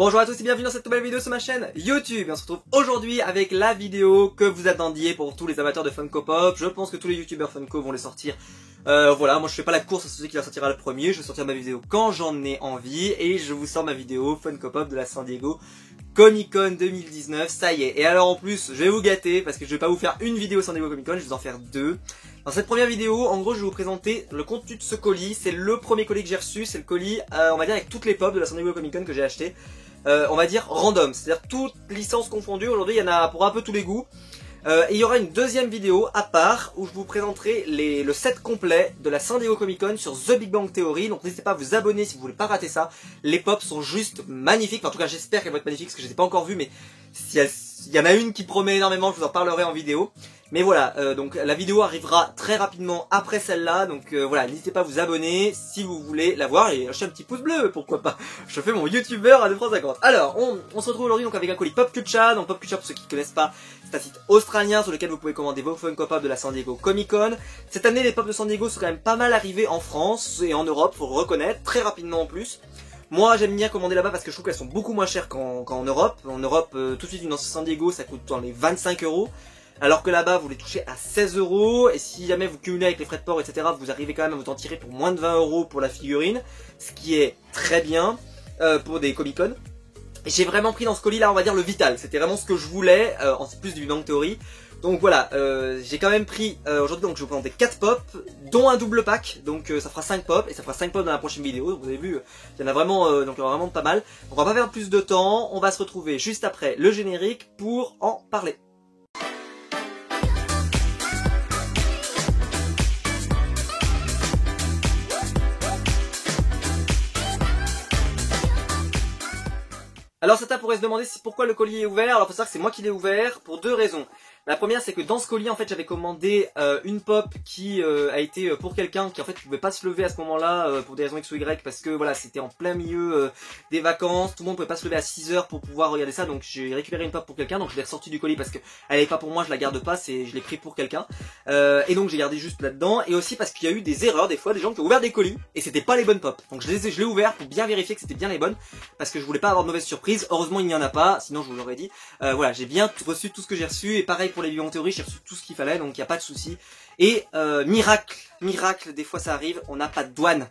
Bonjour à tous et bienvenue dans cette nouvelle vidéo sur ma chaîne YouTube. Et on se retrouve aujourd'hui avec la vidéo que vous attendiez pour tous les amateurs de Funko Pop. Je pense que tous les youtubeurs Funko vont les sortir. Voilà, moi je fais pas la course à celui qui la sortira le premier. Je vais sortir ma vidéo quand j'en ai envie. Et je vous sors ma vidéo Funko Pop de la San Diego Comic Con 2019. Ça y est. Et alors en plus, je vais vous gâter parce que je vais pas vous faire une vidéo San Diego Comic Con, je vais vous en faire deux. Dans cette première vidéo, en gros, je vais vous présenter le contenu de ce colis. C'est le premier colis que j'ai reçu. C'est le colis, on va dire, avec toutes les pop de la San Diego Comic Con que j'ai acheté. On va dire random, c'est-à-dire toutes licences confondues. Aujourd'hui, il y en a pour un peu tous les goûts. Et il y aura une deuxième vidéo à part où je vous présenterai le set complet de la San Diego Comic Con sur The Big Bang Theory. Donc n'hésitez pas à vous abonner si vous voulez pas rater ça. Les pops sont juste magnifiques. Enfin, en tout cas, j'espère qu'elles vont être magnifiques parce que je les ai pas encore vues, mais s'il y en a une qui promet énormément, je vous en parlerai en vidéo. Mais voilà, donc la vidéo arrivera très rapidement après celle-là, donc voilà, n'hésitez pas à vous abonner si vous voulez la voir et lâcher un petit pouce bleu, pourquoi pas. Je fais mon youtubeur à 2,50 €. Alors, on se retrouve aujourd'hui donc avec un colis Pop Culture. Donc Pop Culture, pour ceux qui ne connaissent pas, c'est un site australien sur lequel vous pouvez commander vos Funko Pop de la San Diego Comic Con. Cette année, les Pop de San Diego sont quand même pas mal arrivés en France et en Europe, faut le reconnaître, très rapidement en plus. Moi j'aime bien commander là-bas parce que je trouve qu'elles sont beaucoup moins chères qu'en Europe. En Europe, tout de suite une San Diego ça coûte dans les 25 €. Alors que là-bas, vous les touchez à 16 €. Et si jamais vous cumulez avec les frais de port, etc., vous arrivez quand même à vous en tirer pour moins de 20 € pour la figurine. Ce qui est très bien pour des Comic Con. Et j'ai vraiment pris dans ce colis-là, on va dire, le vital. C'était vraiment ce que je voulais, en plus du Big Bang Theory. Donc voilà, j'ai quand même pris, aujourd'hui, donc je vais vous présenter 4 pop, dont un double pack. Donc ça fera 5 pop, et ça fera 5 pop dans la prochaine vidéo. Donc vous avez vu, il y en a vraiment, donc il y en a vraiment pas mal. Donc on va pas perdre plus de temps, on va se retrouver juste après le générique pour en parler. Alors certains pourraient se demander pourquoi le colis est ouvert. Alors faut savoir que c'est moi qui l'ai ouvert pour deux raisons. La première, c'est que dans ce colis, en fait, j'avais commandé une pop qui a été pour quelqu'un qui en fait pouvait pas se lever à ce moment-là pour des raisons X ou Y, parce que voilà, c'était en plein milieu des vacances, tout le monde pouvait pas se lever à 6 h pour pouvoir regarder ça, donc j'ai récupéré une pop pour quelqu'un, donc je l'ai ressortie du colis parce que elle est pas pour moi, je la garde pas, je l'ai pris pour quelqu'un, et donc j'ai gardé juste là-dedans, et aussi parce qu'il y a eu des erreurs des fois, des gens qui ont ouvert des colis et c'était pas les bonnes pop, donc je l'ai ouvert pour bien vérifier que c'était bien les bonnes, parce que je voulais pas avoir de mauvaise surprise. Heureusement il n'y en a pas, sinon je vous l'aurais dit. Voilà, j'ai bien reçu tout ce que j'ai reçu, et pareil pour les Big Bang Theory, j'ai reçu tout ce qu'il fallait, donc il n'y a pas de souci. Et miracle, des fois ça arrive, on n'a pas de douane.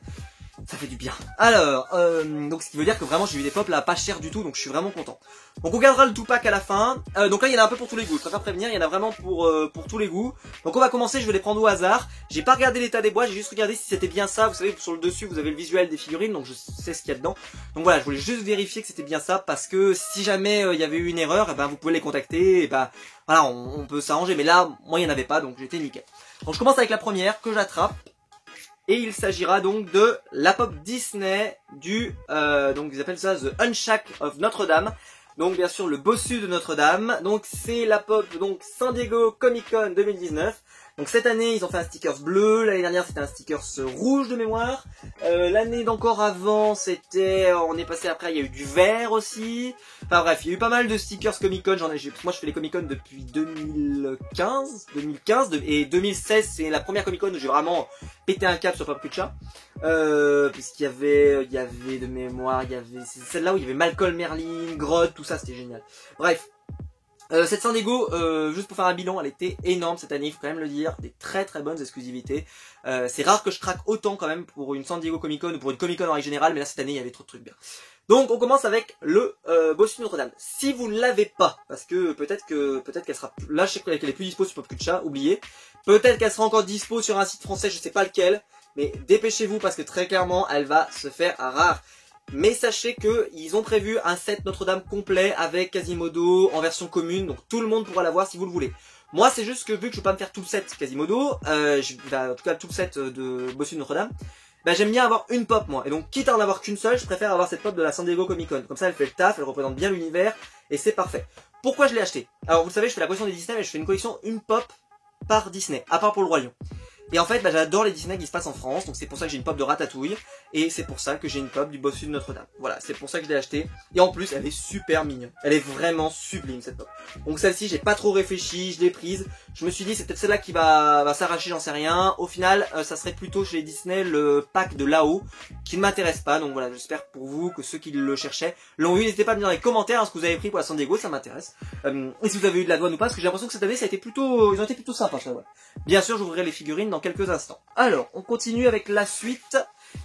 Ça fait du bien. Alors, donc ce qui veut dire que vraiment j'ai eu des pop là pas cher du tout, donc je suis vraiment content. Donc on gardera le tout pack à la fin. Donc là il y en a un peu pour tous les goûts, je préfère prévenir, il y en a vraiment pour tous les goûts. Donc on va commencer, je vais les prendre au hasard. J'ai pas regardé l'état des boîtes, j'ai juste regardé si c'était bien ça. Vous savez, sur le dessus vous avez le visuel des figurines, donc je sais ce qu'il y a dedans. Donc voilà, je voulais juste vérifier que c'était bien ça, parce que si jamais il y avait eu une erreur, et ben vous pouvez les contacter, et ben voilà, on peut s'arranger. Mais là, moi il n'y en avait pas, donc j'étais nickel. Donc je commence avec la première que j'attrape. Et il s'agira donc de la pop Disney du, donc ils appellent ça The Unshack of Notre-Dame. Donc bien sûr le bossu de Notre-Dame. Donc c'est la pop donc San Diego Comic Con 2019. Donc cette année ils ont fait un stickers bleu, l'année dernière c'était un stickers rouge de mémoire. L'année d'encore avant c'était, on est passé après, il y a eu du vert aussi. Enfin bref, il y a eu pas mal de stickers Comic Con, moi je fais les Comic Con depuis 2015 et 2016 c'est la première Comic Con où j'ai vraiment pété un cap sur Pop Culture. Puisqu'il y avait de mémoire, c'est celle-là où il y avait Malcolm Merlin, Grodd, tout ça c'était génial. Bref. Cette San Diego, juste pour faire un bilan, elle était énorme cette année, il faut quand même le dire, des très très bonnes exclusivités. C'est rare que je craque autant quand même pour une San Diego Comic Con ou pour une Comic Con en règle générale, mais là cette année il y avait trop de trucs bien. Donc on commence avec le bossu de Notre-Dame. Si vous ne l'avez pas, parce que peut-être qu'elle sera, là je sais qu'elle est plus dispo sur Pop Culture, oubliez. Peut-être qu'elle sera encore dispo sur un site français, je sais pas lequel, mais dépêchez-vous parce que très clairement elle va se faire rare. Mais sachez qu'ils ont prévu un set Notre-Dame complet avec Quasimodo en version commune, donc tout le monde pourra l'avoir si vous le voulez. Moi c'est juste que vu que je peux pas me faire tout le set Quasimodo, en tout cas tout le set de bossu de Notre-Dame, ben j'aime bien avoir une pop moi, et donc quitte à en avoir qu'une seule, je préfère avoir cette pop de la San Diego Comic Con. Comme ça elle fait le taf, elle représente bien l'univers, et c'est parfait. Pourquoi je l'ai acheté? Alors vous le savez, je fais la collection des Disney, mais je fais une collection une pop par Disney, à part pour le Roi Lion. Et en fait, bah, j'adore les Disney qui se passent en France, donc c'est pour ça que j'ai une pop de Ratatouille, et c'est pour ça que j'ai une pop du Bossu de Notre-Dame. Voilà, c'est pour ça que je l'ai acheté. Et en plus, elle est super mignonne. Elle est vraiment sublime, cette pop. Donc celle-ci, j'ai pas trop réfléchi, je l'ai prise. Je me suis dit, c'est peut-être celle-là qui va s'arracher, j'en sais rien. Au final, ça serait plutôt chez Disney le pack de là-haut, qui ne m'intéresse pas. Donc voilà, j'espère pour vous que ceux qui le cherchaient l'ont eu. N'hésitez pas à me dire dans les commentaires ce que vous avez pris pour la San Diego, ça m'intéresse. Et si vous avez eu de la douane ou pas, parce que j'ai l'impression que cette année, ça a été plutôt, ils ont été plutôt sympas, ça, ouais. Bien sûr, j'ouvrirai les figurines dans quelques instants. Alors, on continue avec la suite,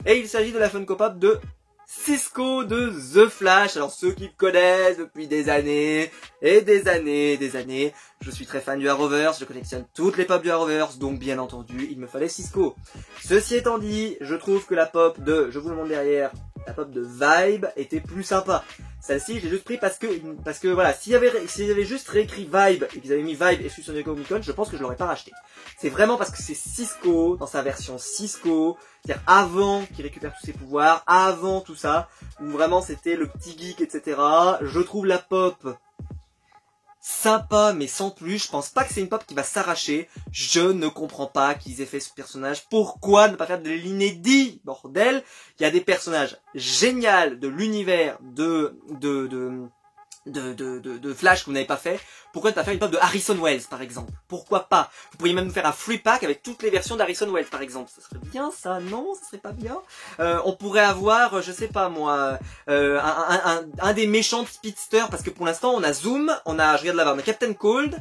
et il s'agit de la Funko Pop de Cisco de The Flash. Alors ceux qui me connaissent depuis des années, et des années, je suis très fan du Arrowverse, je collectionne toutes les pop du Arrowverse, donc bien entendu, il me fallait Cisco. Ceci étant dit, je trouve que la pop de, je vous le montre derrière, la pop de Vibe était plus sympa. Celle-ci, j'ai juste pris parce que voilà, s'il y avait juste réécrit Vibe et qu'ils avaient mis Vibe et sur San Diego Comic-Con, je pense que je l'aurais pas racheté. C'est vraiment parce que c'est Cisco, dans sa version Cisco, c'est-à-dire avant qu'il récupère tous ses pouvoirs, avant tout ça, où vraiment c'était le petit geek, etc. Je trouve la pop sympa, mais sans plus. Je pense pas que c'est une pop qui va s'arracher. Je ne comprends pas qu'ils aient fait ce personnage. Pourquoi ne pas faire de l'inédit, bordel? Il y a des personnages géniaux de l'univers de Flash que vous n'avez pas fait. Pourquoi ne pas faire une pop de Harrison Wells, par exemple? Pourquoi pas? Vous pourriez même faire un free pack avec toutes les versions d'Harrison Wells, par exemple. Ça serait bien, ça? Non, ça serait pas bien? On pourrait avoir, je sais pas moi, un des méchants de Speedster, parce que pour l'instant, on a Zoom, je regarde là-bas, on a Captain Cold,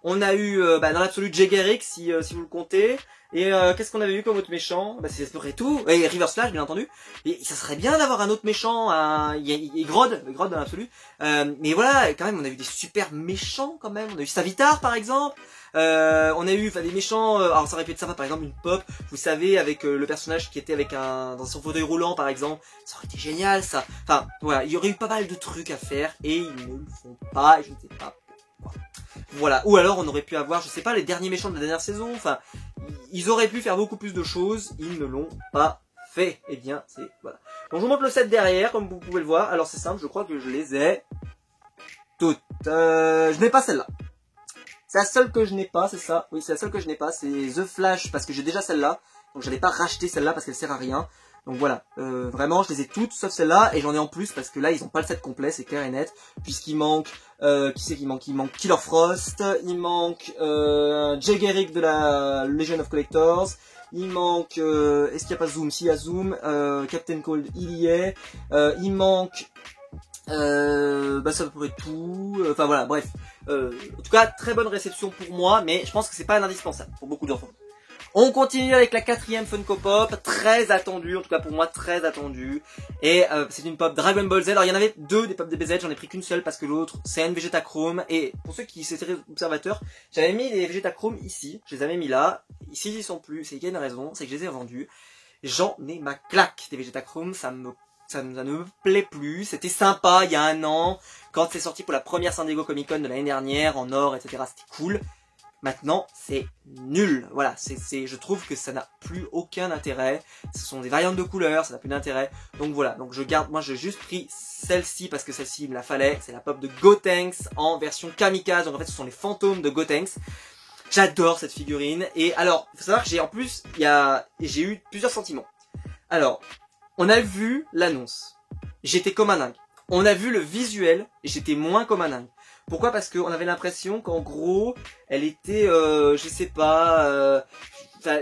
on a eu, dans l'absolu, Jay Garrick, si vous le comptez. Et qu'est-ce qu'on avait vu comme autre méchant? Bah c'est à peu près tout. Et River Slash, bien entendu. Et ça serait bien d'avoir un autre méchant, Grodd dans l'absolu. Mais voilà, quand même, on a eu des super méchants quand même. On a eu Savitar par exemple. On a eu des méchants. Alors ça aurait pu être sympa, par exemple une pop. Vous savez, avec le personnage qui était avec dans son fauteuil roulant par exemple. Ça aurait été génial ça. Enfin voilà, il y aurait eu pas mal de trucs à faire et ils ne le font pas. Et je ne sais pas pourquoi. Voilà. Ou alors on aurait pu avoir, je sais pas, les derniers méchants de la dernière saison. Enfin. Ils auraient pu faire beaucoup plus de choses, ils ne l'ont pas fait. Eh bien, c'est... voilà. Donc je vous montre le set derrière, comme vous pouvez le voir. Alors c'est simple, je crois que je les ai toutes. Je n'ai pas celle-là. C'est la seule que je n'ai pas, c'est ça. Oui, c'est la seule que je n'ai pas, c'est The Flash, parce que j'ai déjà celle-là. Donc j'allais pas racheter celle-là parce qu'elle sert à rien. Donc voilà, vraiment, je les ai toutes sauf celle-là, et j'en ai en plus parce que là, ils ont pas le set complet, c'est clair et net, puisqu'il manque, qui c'est qu'il manque? Il manque Killer Frost, il manque Jay Garrick de la Legion of Collectors, il manque, est-ce qu'il n'y a pas Zoom? Si, il y a Zoom, Captain Cold, il y est, il manque, bah ça pourrait tout, enfin voilà, bref, en tout cas, très bonne réception pour moi, mais je pense que c'est pas un indispensable pour beaucoup d'enfants. On continue avec la 4e Funko Pop, très attendue, en tout cas pour moi très attendue. Et c'est une pop Dragon Ball Z. Alors il y en avait deux des pop DBZ, j'en ai pris qu'une seule parce que l'autre c'est une Vegetachrome. Et pour ceux qui étaient observateurs, j'avais mis les Vegetachrome ici, je les avais mis là. Ici ils sont plus, c'est qu'il y a une raison, c'est que je les ai revendus. J'en ai ma claque des Vegetachrome, ça ne me plaît plus. C'était sympa il y a un an, quand c'est sorti pour la première San Diego Comic Con de l'année dernière, en or, etc. C'était cool. Maintenant, c'est nul. Voilà, je trouve que ça n'a plus aucun intérêt. Ce sont des variantes de couleurs, ça n'a plus d'intérêt. Donc voilà, donc je garde, moi j'ai juste pris celle-ci parce que celle-ci il me la fallait. C'est la pop de Gotenks en version kamikaze. Donc en fait, ce sont les fantômes de Gotenks. J'adore cette figurine. Et alors, il faut savoir que j'ai eu plusieurs sentiments. Alors, on a vu l'annonce. J'étais comme un dingue. On a vu le visuel et j'étais moins comme un dingue. Pourquoi? Parce qu'on avait l'impression qu'en gros, elle était, je sais pas,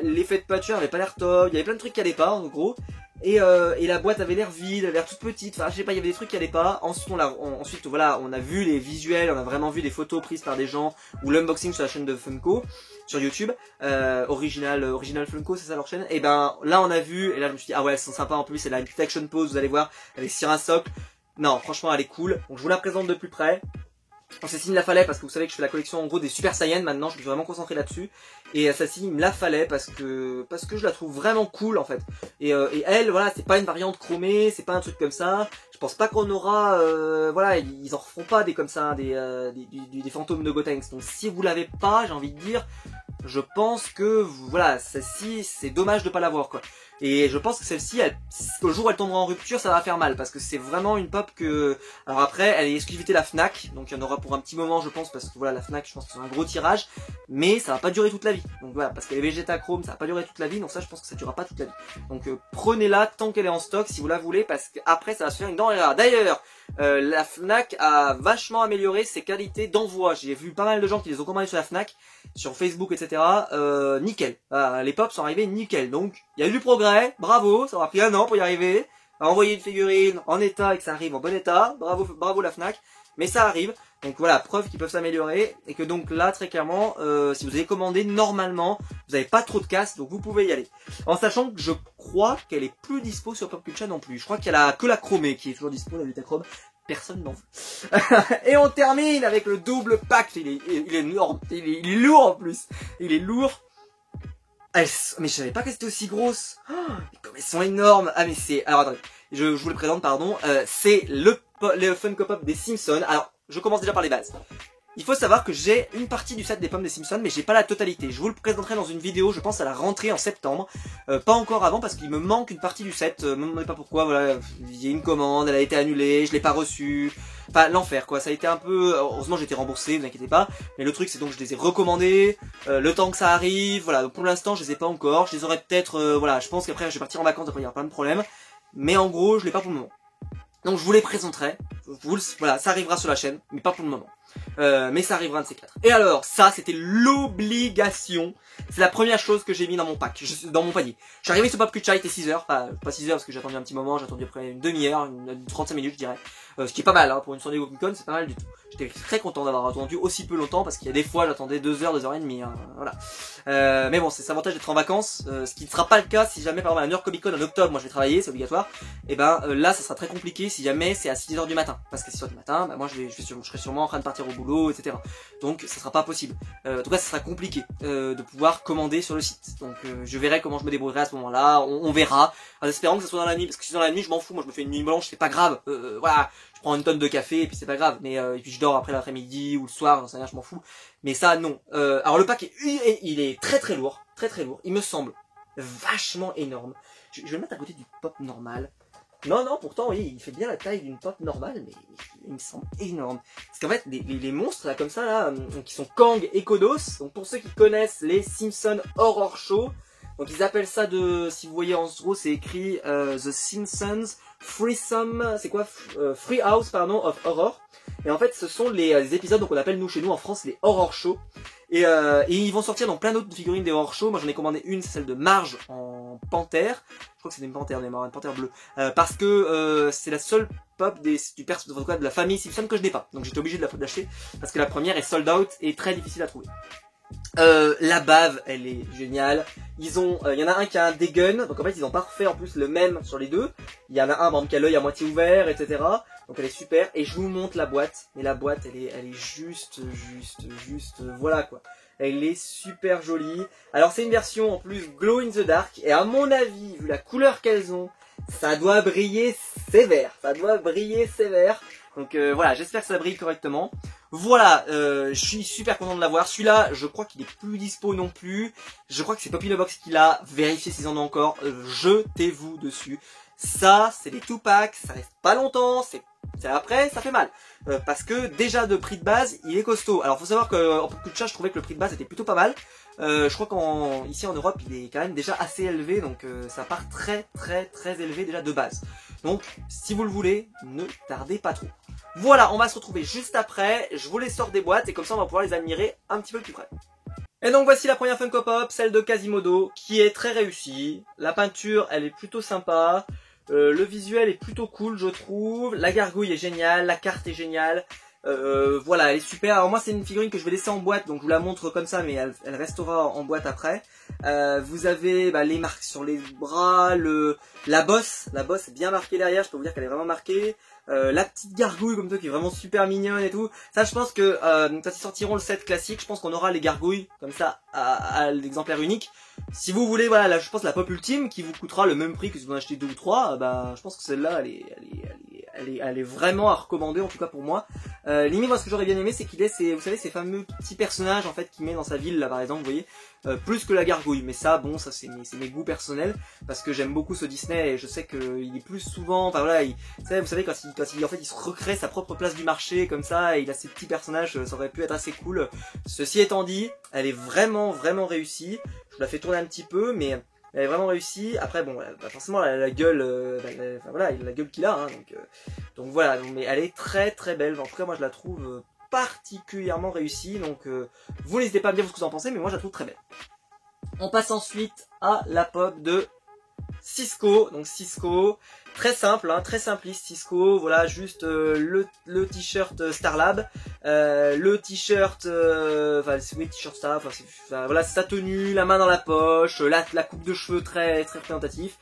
l'effet de peinture avait pas l'air top, il y avait plein de trucs qui allaient pas, en gros. Et la boîte avait l'air vide, elle avait l'air toute petite, enfin je sais pas, il y avait des trucs qui allaient pas. Ensuite, voilà, on a vu les visuels, on a vraiment vu des photos prises par des gens, ou l'unboxing sur la chaîne de Funko, sur YouTube, Original Funko, c'est ça leur chaîne. Et ben là on a vu, et là je me suis dit, ah ouais, elles sont sympas en plus, elle a une petite action pose, vous allez voir, elle est sur un socle. Non, franchement elle est cool, donc je vous la présente de plus près. Celle-ci il me la fallait parce que vous savez que je fais la collection en gros des Super Saiyan maintenant, je me suis vraiment concentré là-dessus. Et celle-ci il me la fallait parce que je la trouve vraiment cool en fait. Et elle, voilà, c'est pas une variante chromée, c'est pas un truc comme ça. Je pense pas qu'on aura, voilà, ils en refont pas des comme ça, des fantômes de Gotenks. Donc si vous l'avez pas, j'ai envie de dire, je pense que voilà, celle-ci c'est dommage de pas l'avoir quoi. Et je pense que celle-ci, au jour où elle tombera en rupture, ça va faire mal parce que c'est vraiment une pop que. Alors après, elle est exclusivité la Fnac, donc il y en aura pour un petit moment, je pense, parce que voilà, la Fnac, je pense que c'est un gros tirage, mais ça va pas durer toute la vie. Donc voilà, parce que les Vegeta Chrome, ça va pas durer toute la vie, donc ça, je pense que ça durera pas toute la vie. Donc prenez-la tant qu'elle est en stock si vous la voulez, parce qu'après, ça va se faire une denrée rare. D'ailleurs, la Fnac a vachement amélioré ses qualités d'envoi. J'ai vu pas mal de gens qui les ont commandés sur la Fnac, sur Facebook, etc. Nickel. Les pops sont arrivés nickel. Donc, il y a eu du progrès. Bravo. Ça aura pris 1 an pour y arriver. À envoyer une figurine en état et que ça arrive en bon état. Bravo, bravo la Fnac. Mais ça arrive. Donc voilà, preuve qu'ils peuvent s'améliorer. Et que donc là, très clairement, si vous avez commandé, normalement, vous n'avez pas trop de casse. Donc vous pouvez y aller. En sachant que je crois qu'elle est plus dispo sur Popculture non plus. Je crois qu'il y a que la chromée qui est toujours dispo, la Vita Chrome. Personne n'en veut. Et on termine avec le double pack. Il est énorme. Il est lourd en plus. Il est lourd. Mais je savais pas qu'elles étaient aussi grosses. Oh, mais comme elles sont énormes. Ah mais c'est... Alors attendez. Je vous le présente, pardon. C'est le Funko Pop des Simpsons. Alors, je commence déjà par les bases. Il faut savoir que j'ai une partie du set des pommes des Simpsons, mais j'ai pas la totalité. Je vous le présenterai dans une vidéo, je pense à la rentrée en septembre. Pas encore avant parce qu'il me manque une partie du set. Ne me demandez pas pourquoi, voilà. Il y a une commande, elle a été annulée, je l'ai pas reçue. Enfin, l'enfer quoi. Ça a été un peu... Heureusement j'ai été remboursé, ne vous inquiétez pas. Mais le truc c'est donc je les ai recommandés, le temps que ça arrive, voilà. Donc pour l'instant je les ai pas encore. Je les aurai peut-être... voilà, je pense qu'après je vais partir en vacances, après il y aura plein de problèmes. Mais en gros, je l'ai pas pour le moment. Donc je vous les présenterai. Voilà, ça arrivera sur la chaîne, mais pas pour le moment. Mais ça arrivera un de ces 4. Et alors, ça, c'était l'obligation. C'est la première chose que j'ai mis dans mon pack, dans mon panier. Je suis arrivé sur Pop Culture, il était 6h. Enfin, pas 6h parce que j'ai attendu un petit moment, j'ai attendu après une demi-heure, 35 minutes, je dirais. Ce qui est pas mal, hein, pour une soirée Comic-Con, c'est pas mal du tout. J'étais très content d'avoir attendu aussi peu longtemps parce qu'il y a des fois, j'attendais 2h, 2h30, hein, voilà. Mais bon, c'est l'avantage d'être en vacances, ce qui ne sera pas le cas si jamais, par exemple, à la New York Comic Con en octobre, moi je vais travailler, c'est obligatoire. Et ben là, ça sera très compliqué si jamais c'est à 6h du matin. Parce qu'à 6h du matin, bah, moi je serai sûrement en train de partir au boulot, etc. Donc ça sera pas possible. En tout cas, ça sera compliqué de pouvoir commander sur le site. Donc je verrai comment je me débrouillerai à ce moment-là. On verra. En espérant que ça soit dans la nuit, parce que si c'est dans la nuit, je m'en fous. Moi, je me fais une nuit blanche, c'est pas grave. Voilà, je prends une tonne de café et puis c'est pas grave. Mais et puis je dors après l'après-midi ou le soir, j'en sais rien, je m'en fous. Mais ça, non. Alors le pack il est très très lourd, très très lourd. Il me semble vachement énorme. Je vais le mettre à côté du pop normal. Non, non, pourtant, oui, il fait bien la taille d'une pop normale, mais il me semble énorme. Parce qu'en fait, les monstres, là, comme ça, là, qui sont Kang et Kodos, donc pour ceux qui connaissent les Simpsons Horror Show, donc ils appellent ça si vous voyez en gros, c'est écrit The Simpsons Threesome, c'est quoi Free House, pardon, of Horror. Et en fait, ce sont les épisodes qu'on appelle, nous, chez nous, en France, les Horror Show. Et ils vont sortir dans plein d'autres figurines des Horror Show. Moi, j'en ai commandé une, c'est celle de Marge en panthère. Je crois que c'est une panthère, une panthère bleue. Parce que c'est la seule pop de la famille Simpson que je n'ai pas. Donc j'étais obligé de l'acheter. Parce que la première est sold out et très difficile à trouver. La bave, elle est géniale. Il y en a un qui a un dégun, donc en fait ils ont pas refait en plus le même sur les deux. Il y en a un par exemple qui a l'œil à moitié ouvert, etc. Donc elle est super. Et je vous montre la boîte. Et la boîte, elle est juste, voilà quoi. Elle est super jolie. Alors c'est une version en plus glow in the dark. Et à mon avis, vu la couleur qu'elles ont, ça doit briller sévère. Ça doit briller sévère. Donc voilà, j'espère que ça brille correctement. Voilà, je suis super content de l'avoir. Celui-là, je crois qu'il est plus dispo non plus. Je crois que c'est Poppy the Box qui l'a. Vérifiez s'ils en ont encore. Jetez-vous dessus. Ça, c'est des 2-packs. Ça reste pas longtemps. C'est après, ça fait mal. Parce que déjà de prix de base, il est costaud. Alors faut savoir qu'en Pop Culture, je trouvais que le prix de base était plutôt pas mal. Je crois qu'ici en Europe, il est quand même déjà assez élevé. Donc ça part très élevé déjà de base. Donc si vous le voulez, ne tardez pas trop. Voilà, on va se retrouver juste après. Je vous les sors des boîtes et comme ça on va pouvoir les admirer un petit peu plus près. Et donc voici la première Funko Pop, celle de Quasimodo, qui est très réussie. La peinture, elle est plutôt sympa. Le visuel est plutôt cool, je trouve. La gargouille est géniale, la carte est géniale. Voilà, elle est super. Alors moi c'est une figurine que je vais laisser en boîte, donc je vous la montre comme ça, mais elle restera en boîte après. Vous avez les marques sur les bras, la bosse est bien marquée derrière, je peux vous dire qu'elle est vraiment marquée. La petite gargouille comme ça qui est vraiment super mignonne et tout. Ça je pense que quand ils sortiront le set classique, je pense qu'on aura les gargouilles comme ça à l'exemplaire unique. Si vous voulez, voilà, là, je pense la pop ultime qui vous coûtera le même prix que si vous en achetez 2 ou 3, bah je pense que celle-là elle est vraiment à recommander, en tout cas pour moi. Limite, moi, ce que j'aurais bien aimé, c'est qu'il ait vous savez, ces fameux petits personnages, en fait, qu'il met dans sa ville, là, par exemple, vous voyez, plus que la gargouille. Mais ça, bon, ça, c'est mes goûts personnels, parce que j'aime beaucoup ce Disney, et je sais qu'il est plus souvent, enfin voilà, vous savez, quand il, en fait, il se recrée sa propre place du marché, comme ça, et il a ses petits personnages, ça aurait pu être assez cool. Ceci étant dit, elle est vraiment, vraiment réussie. Je vous la fais tourner un petit peu, mais elle est vraiment réussie. Après, bon, bah, forcément, elle a la gueule, enfin, voilà, il a la gueule qu'il a, hein, donc voilà. Mais elle est très, très belle. En tout cas, moi, je la trouve particulièrement réussie. Donc, vous n'hésitez pas à me dire ce que vous en pensez, mais moi, je la trouve très belle. On passe ensuite à la pop de Cisco. Donc Cisco, très simple, hein, très simpliste Cisco. Voilà, juste le t-shirt Starlab, le t-shirt, enfin oui, t-shirt Starlab. Enfin, voilà, sa tenue, la main dans la poche, la coupe de cheveux très très représentatif.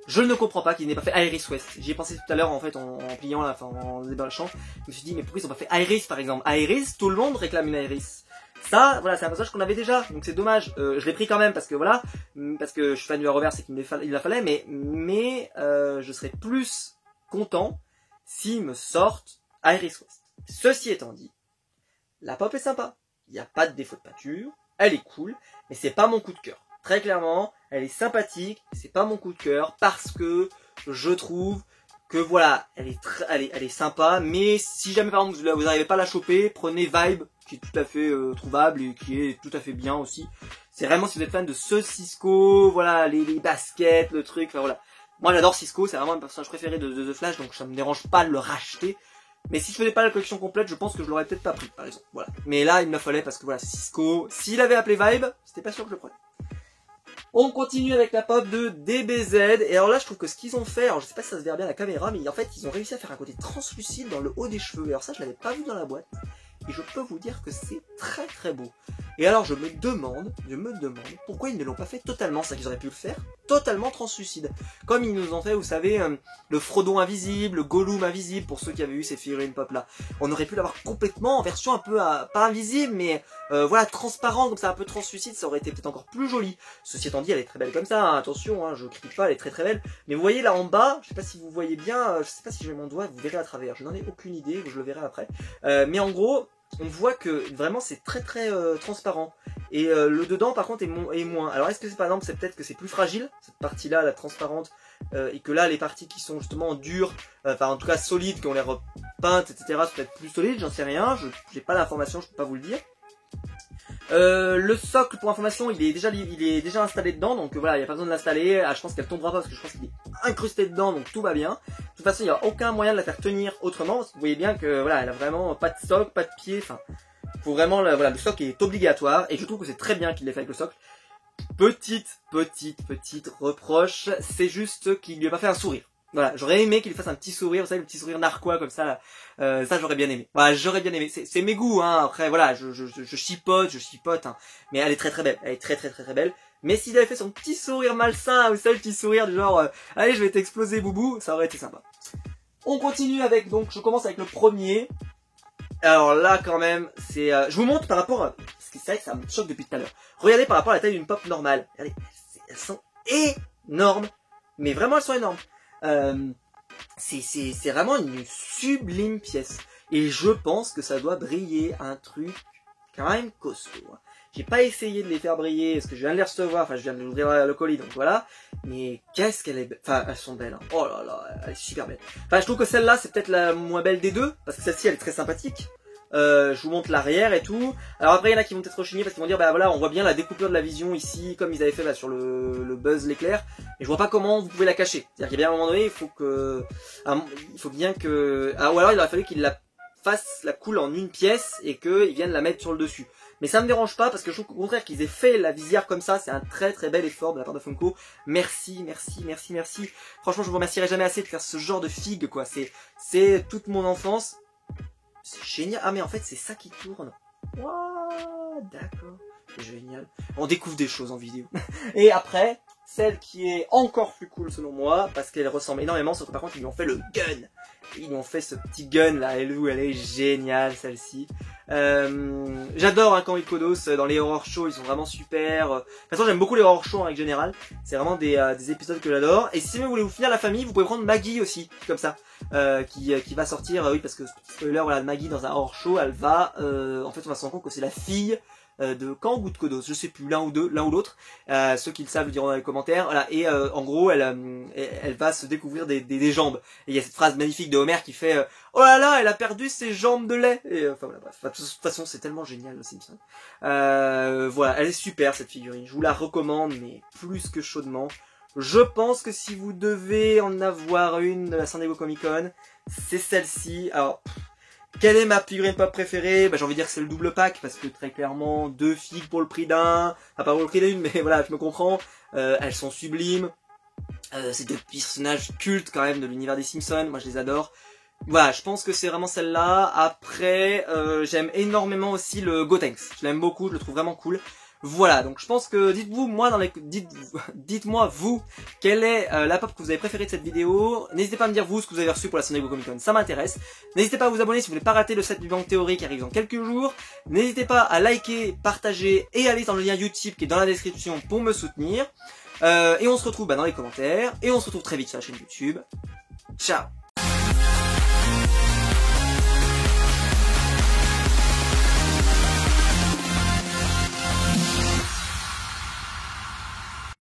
Je ne comprends pas qu'ils n'aient pas fait Iris West. J'y ai pensé tout à l'heure en fait en pliant là, enfin en débâchant. Je me suis dit mais pourquoi ils ont pas fait Iris par exemple? Iris, tout le monde réclame une Iris. Ça, voilà, c'est un personnage qu'on avait déjà, donc c'est dommage. Je l'ai pris quand même parce que voilà, parce que je suis fan du Arrowverse et qu'il la fallait, mais je serais plus content s'ils me sortent Iris West. Ceci étant dit, la pop est sympa. Il n'y a pas de défaut de peinture, elle est cool, mais c'est pas mon coup de cœur. Très clairement, elle est sympathique, c'est pas mon coup de cœur parce que je trouve que voilà, elle est sympa, mais si jamais par exemple vous n'arrivez pas à la choper, prenez Vibe, qui est tout à fait trouvable et qui est tout à fait bien aussi. C'est vraiment si vous êtes fan de ce Cisco, voilà, les baskets, le truc, enfin voilà. Moi j'adore Cisco, c'est vraiment un personnage préféré de The Flash, donc ça me dérange pas de le racheter. Mais si je faisais pas la collection complète, je pense que je l'aurais peut-être pas pris, par exemple. Voilà. Mais là, il me la fallait parce que voilà, c'est Cisco. S'il avait appelé Vibe, c'était pas sûr que je le prenais. On continue avec la pop de DBZ, et alors là je trouve que ce qu'ils ont fait, alors je sais pas si ça se verra bien à la caméra, mais en fait ils ont réussi à faire un côté translucide dans le haut des cheveux, et alors ça je l'avais pas vu dans la boîte, et je peux vous dire que c'est très très beau. Et alors je me demande pourquoi ils ne l'ont pas fait totalement, c'est qu'ils auraient pu le faire totalement translucide, comme ils nous ont fait, vous savez, le Frodon invisible, le Gollum invisible, pour ceux qui avaient eu ces figurines pop là. On aurait pu l'avoir complètement en version un peu, pas invisible, mais voilà, transparent, comme ça, un peu translucide, ça aurait été peut-être encore plus joli. Ceci étant dit, elle est très belle comme ça, hein, attention, hein, je critique pas, elle est très très belle. Mais vous voyez là en bas, je sais pas si vous voyez bien, je sais pas si je mets mon doigt, vous verrez à travers, je n'en ai aucune idée, je le verrai après. Mais en gros, on voit que vraiment c'est très très transparent. Et le dedans par contre est moins. Alors est-ce que c'est par exemple, c'est peut-être que c'est plus fragile, cette partie-là, la transparente, et que là les parties qui sont justement dures, enfin en tout cas solides, qui ont l'air peintes, etc., c'est peut-être plus solide, j'en sais rien, je n'ai pas l'information, je peux pas vous le dire. Le socle, pour information, il est déjà installé dedans, donc voilà, il n'y a pas besoin de l'installer. Je pense qu'elle tombera pas parce que je pense qu'il est incrusté dedans, donc tout va bien. De toute façon, il n'y a aucun moyen de la faire tenir autrement, parce que vous voyez bien que voilà, elle a vraiment pas de socle, pas de pied, enfin, faut vraiment, voilà, le socle est obligatoire, et je trouve que c'est très bien qu'il l'ait fait avec le socle. Petite reproche, c'est juste qu'il lui a pas fait un sourire. Voilà, j'aurais aimé qu'il fasse un petit sourire, vous savez, le petit sourire narquois comme ça, là. Ça j'aurais bien aimé. Voilà, j'aurais bien aimé. C'est mes goûts, hein. Après, voilà, je chipote, hein. Mais elle est très très belle. Elle est très belle. Mais s'il avait fait son petit sourire malsain, vous savez, le petit sourire du genre, allez, je vais t'exploser, boubou, ça aurait été sympa. On continue avec, donc, je commence avec le premier. Alors là, quand même, c'est, je vous montre par rapport à, parce que c'est vrai que ça me choque depuis tout à l'heure. Regardez par rapport à la taille d'une pop normale. Regardez, elles sont énormes. Mais vraiment, elles sont énormes. C'est vraiment une sublime pièce. Et je pense que ça doit briller un truc quand même costaud. J'ai pas essayé de les faire briller parce que je viens de les recevoir, enfin je viens de l'ouvrir le colis, donc voilà. Mais qu'est-ce qu'elle est belle. Enfin, elles sont belles, hein. Oh là là, elle est super belle. Enfin, je trouve que celle-là, c'est peut-être la moins belle des deux, parce que celle-ci, elle est très sympathique. Je vous montre l'arrière et tout. Alors après, il y en a qui vont peut-être rechigner parce qu'ils vont dire, bah voilà, on voit bien la découpure de la vision ici, comme ils avaient fait là sur le Buzz l'éclair. Mais je vois pas comment vous pouvez la cacher. C'est-à-dire qu'il y a bien un moment donné, il faut bien que, ou alors il aurait fallu qu'il la coule en une pièce et qu'ils viennent la mettre sur le dessus. Mais ça me dérange pas parce que je trouve qu'au contraire qu'ils aient fait la visière comme ça, c'est un très bel effort de la part de Funko. Merci. Franchement, je vous remercierai jamais assez de faire ce genre de figue, quoi. C'est toute mon enfance. C'est génial. Ah mais en fait c'est ça qui tourne. Wow, d'accord. génial. On découvre des choses en vidéo. Et après, celle qui est encore plus cool selon moi, parce qu'elle ressemble énormément, sauf que par contre ils lui ont fait le gun. Ils lui ont fait ce petit gun là, elle est géniale celle-ci. J'adore hein, Camp Kodos dans les horror shows, ils sont vraiment super. De toute façon j'aime beaucoup les horror shows en règle générale, c'est vraiment des épisodes que j'adore. Et si vous voulez vous finir la famille, vous pouvez prendre Maggie aussi, comme ça, qui va sortir, oui parce que spoiler, voilà, Maggie dans un horror show, elle va, en fait on va se rendre compte que c'est la fille de Kang ou de Kodos, je sais plus, l'un ou l'autre, ceux qui le savent le diront dans les commentaires, voilà, et en gros elle va se découvrir des jambes, et il y a cette phrase magnifique de Homer qui fait oh là là, elle a perdu ses jambes de lait, et enfin voilà, bref, de toute façon c'est tellement génial le Simpson. Voilà, elle est super cette figurine, je vous la recommande, mais plus que chaudement. Je pense que si vous devez en avoir une de la San Diego Comic Con, c'est celle-ci. Alors, quelle est ma figurine pop préférée? Bah, j'ai envie de dire que c'est le double pack, parce que très clairement, 2 figues pour le prix d'un, enfin pas pour le prix d'une, mais voilà, je me comprends. Elles sont sublimes. C'est des personnages cultes quand même de l'univers des Simpsons, moi je les adore. Voilà, je pense que c'est vraiment celle-là. Après, j'aime énormément aussi le Gotenks. Je l'aime beaucoup, je le trouve vraiment cool. Voilà, donc je pense que dites-moi vous, quelle est la pop que vous avez préférée de cette vidéo. N'hésitez pas à me dire vous ce que vous avez reçu pour la San Diego Comic Con, ça m'intéresse. N'hésitez pas à vous abonner si vous voulez pas rater le set du Bang Theory qui arrive dans quelques jours. N'hésitez pas à liker, partager et aller dans le lien YouTube qui est dans la description pour me soutenir. Et on se retrouve dans les commentaires, et on se retrouve très vite sur la chaîne YouTube. Ciao!